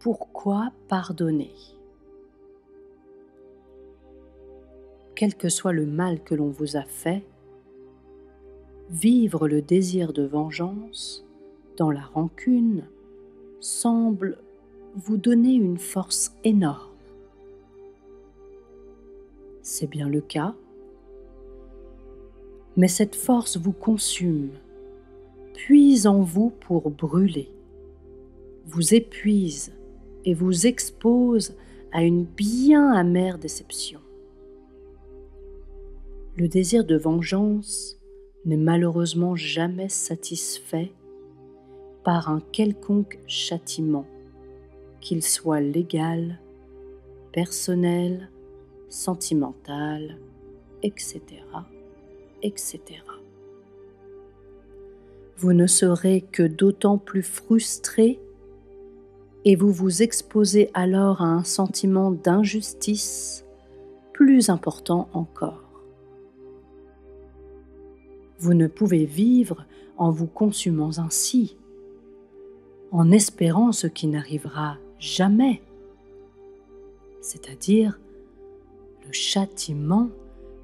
pourquoi pardonner? Quel que soit le mal que l'on vous a fait, vivre le désir de vengeance dans la rancune semble vous donner une force énorme. C'est bien le cas, mais cette force vous consume, puise en vous pour brûler, vous épuise et vous expose à une bien amère déception. Le désir de vengeance n'est malheureusement jamais satisfait par un quelconque châtiment, qu'il soit légal, personnel, sentimental, etc., etc. Vous ne serez que d'autant plus frustré et vous vous exposez alors à un sentiment d'injustice plus important encore. Vous ne pouvez vivre en vous consumant ainsi, en espérant ce qui n'arrivera jamais, c'est-à-dire le châtiment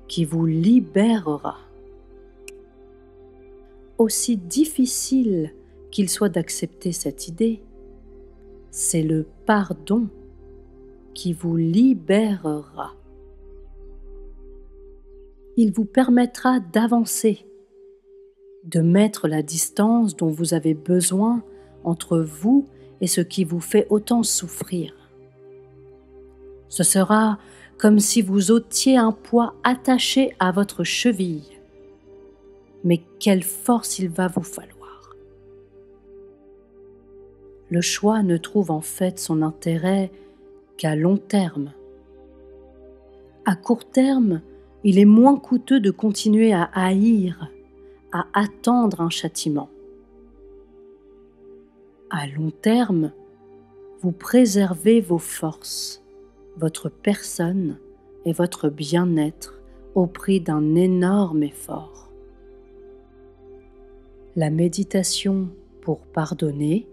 qui vous libérera. Aussi difficile qu'il soit d'accepter cette idée, c'est le pardon qui vous libérera. Il vous permettra d'avancer, de mettre la distance dont vous avez besoin entre vous et ce qui vous fait autant souffrir. Ce sera comme si vous ôtiez un poids attaché à votre cheville. Mais quelle force il va vous falloir! Le choix ne trouve en fait son intérêt qu'à long terme. À court terme, il est moins coûteux de continuer à haïr, à attendre un châtiment. À long terme, vous préservez vos forces, votre personne et votre bien-être au prix d'un énorme effort. La méditation pour pardonner,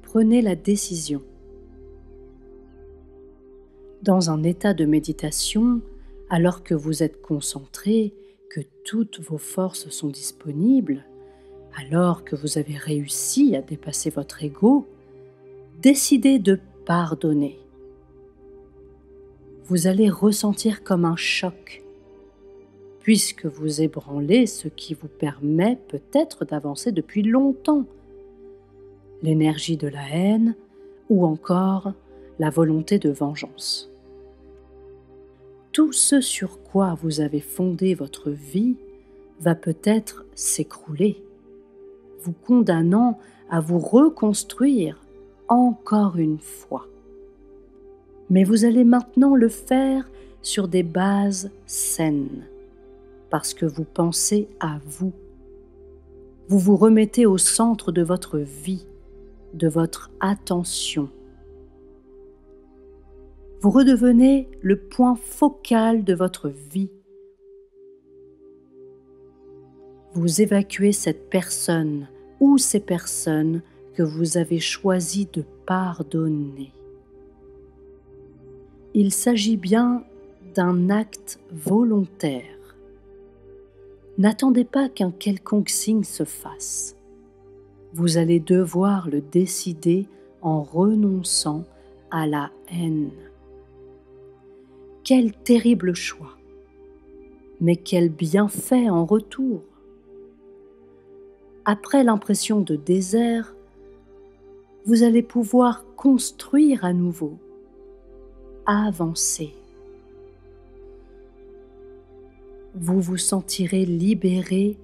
prenez la décision. Dans un état de méditation, alors que vous êtes concentré, que toutes vos forces sont disponibles, alors que vous avez réussi à dépasser votre ego, décidez de pardonner. Vous allez ressentir comme un choc, puisque vous ébranlez ce qui vous permet peut-être d'avancer depuis longtemps. L'énergie de la haine ou encore la volonté de vengeance. Tout ce sur quoi vous avez fondé votre vie va peut-être s'écrouler, vous condamnant à vous reconstruire encore une fois. Mais vous allez maintenant le faire sur des bases saines, parce que vous pensez à vous. Vous vous remettez au centre de votre vie, de votre attention. Vous redevenez le point focal de votre vie. Vous évacuez cette personne ou ces personnes que vous avez choisi de pardonner. Il s'agit bien d'un acte volontaire. N'attendez pas qu'un quelconque signe se fasse. Vous allez devoir le décider en renonçant à la haine. Quel terrible choix, mais quel bienfait en retour! Après l'impression de désert, vous allez pouvoir construire à nouveau, avancer. Vous vous sentirez libéré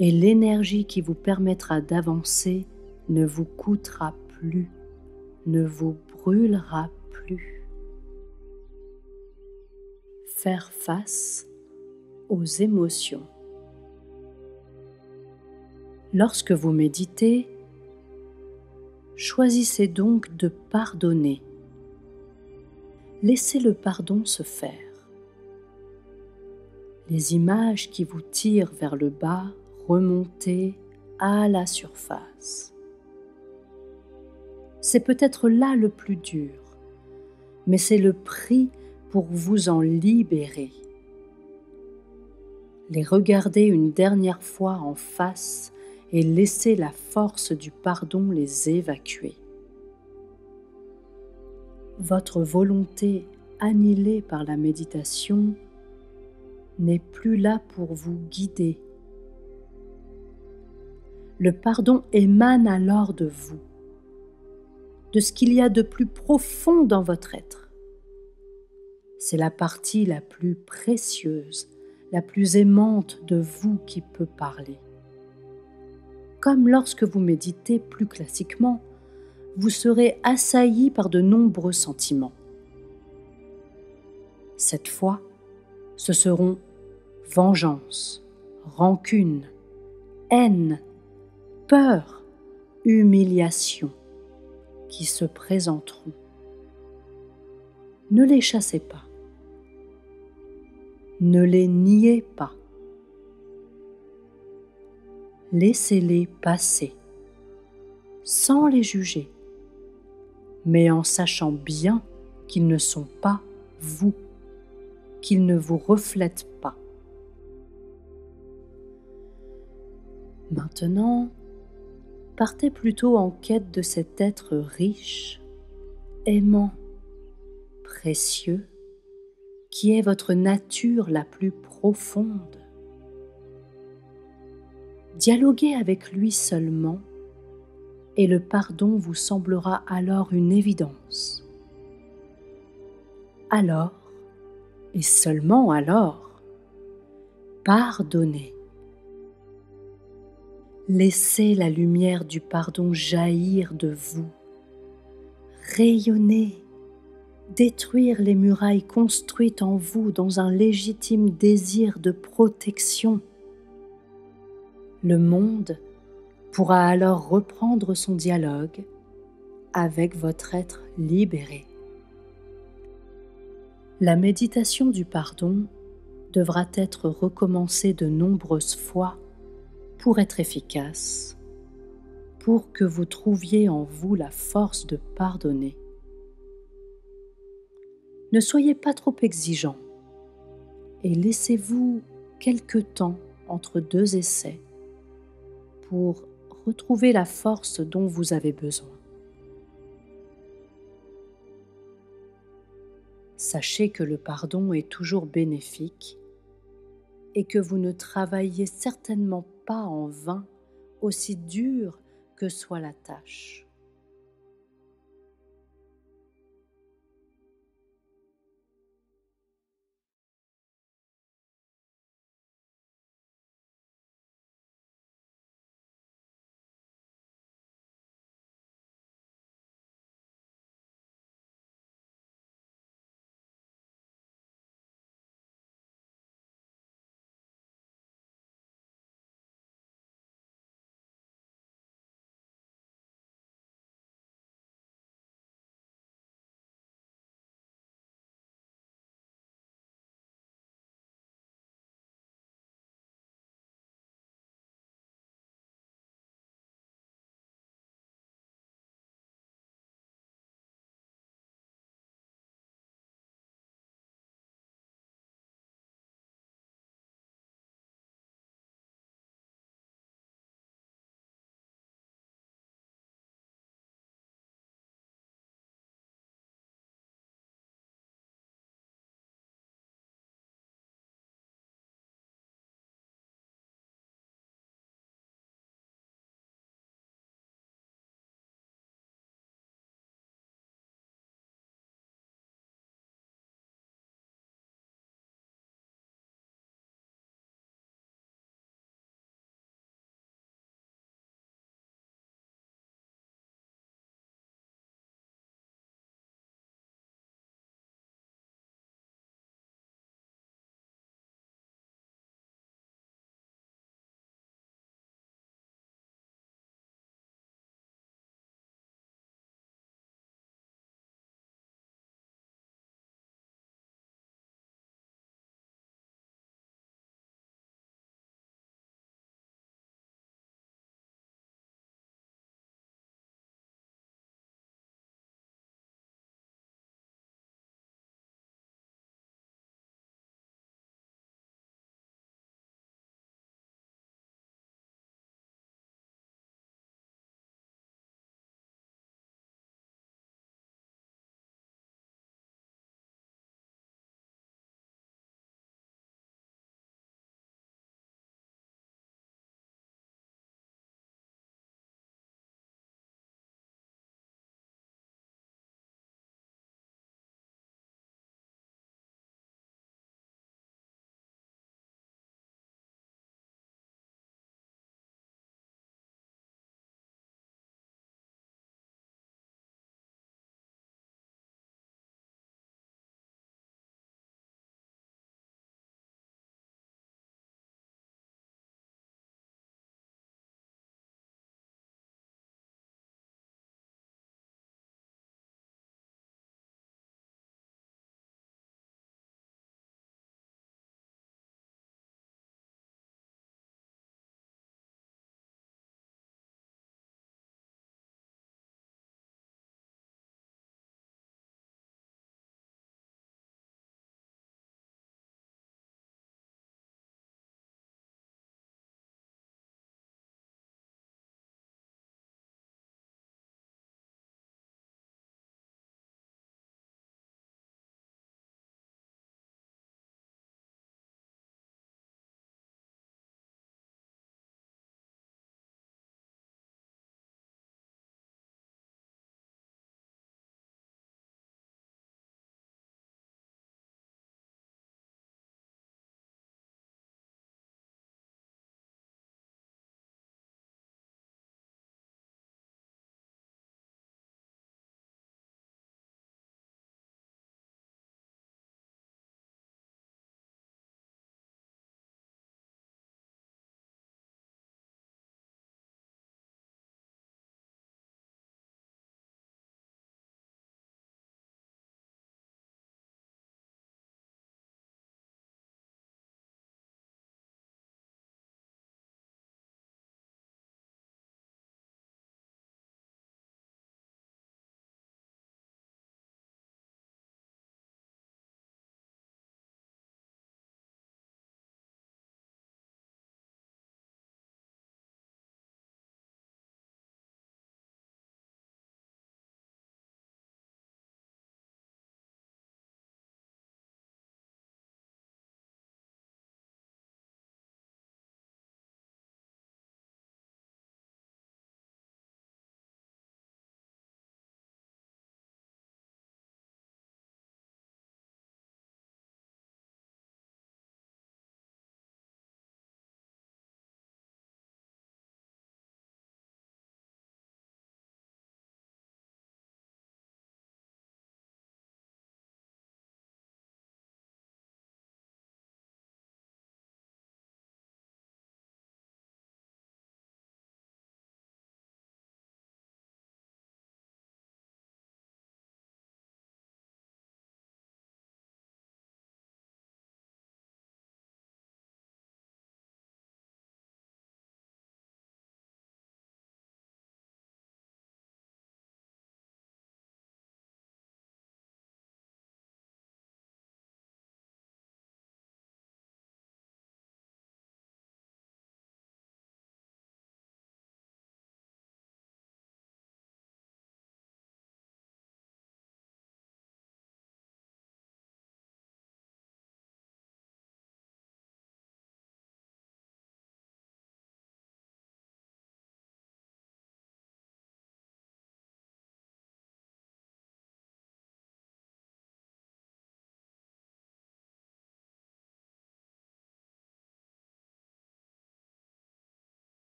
et l'énergie qui vous permettra d'avancer ne vous coûtera plus, ne vous brûlera plus. Faire face aux émotions. Lorsque vous méditez, choisissez donc de pardonner. Laissez le pardon se faire. Les images qui vous tirent vers le bas, remontez à la surface. C'est peut-être là le plus dur, mais c'est le prix pour vous en libérer. Les regarder une dernière fois en face et laisser la force du pardon les évacuer. Votre volonté annihilée par la méditation n'est plus là pour vous guider. Le pardon émane alors de vous, de ce qu'il y a de plus profond dans votre être. C'est la partie la plus précieuse, la plus aimante de vous qui peut parler. Comme lorsque vous méditez plus classiquement, vous serez assailli par de nombreux sentiments. Cette fois, ce seront vengeance, rancune, haine, peur, humiliation qui se présenteront. Ne les chassez pas. Ne les niez pas. Laissez-les passer, sans les juger, mais en sachant bien qu'ils ne sont pas vous, qu'ils ne vous reflètent pas. Maintenant, partez plutôt en quête de cet être riche, aimant, précieux, qui est votre nature la plus profonde. Dialoguez avec lui seulement, et le pardon vous semblera alors une évidence. Alors, et seulement alors, pardonnez. Laissez la lumière du pardon jaillir de vous, rayonner, détruire les murailles construites en vous dans un légitime désir de protection. Le monde pourra alors reprendre son dialogue avec votre être libéré. La méditation du pardon devra être recommencée de nombreuses fois pour être efficace, pour que vous trouviez en vous la force de pardonner. Ne soyez pas trop exigeant et laissez-vous quelque temps entre deux essais pour retrouver la force dont vous avez besoin. Sachez que le pardon est toujours bénéfique et que vous ne travaillez certainement pas en vain, aussi dure que soit la tâche.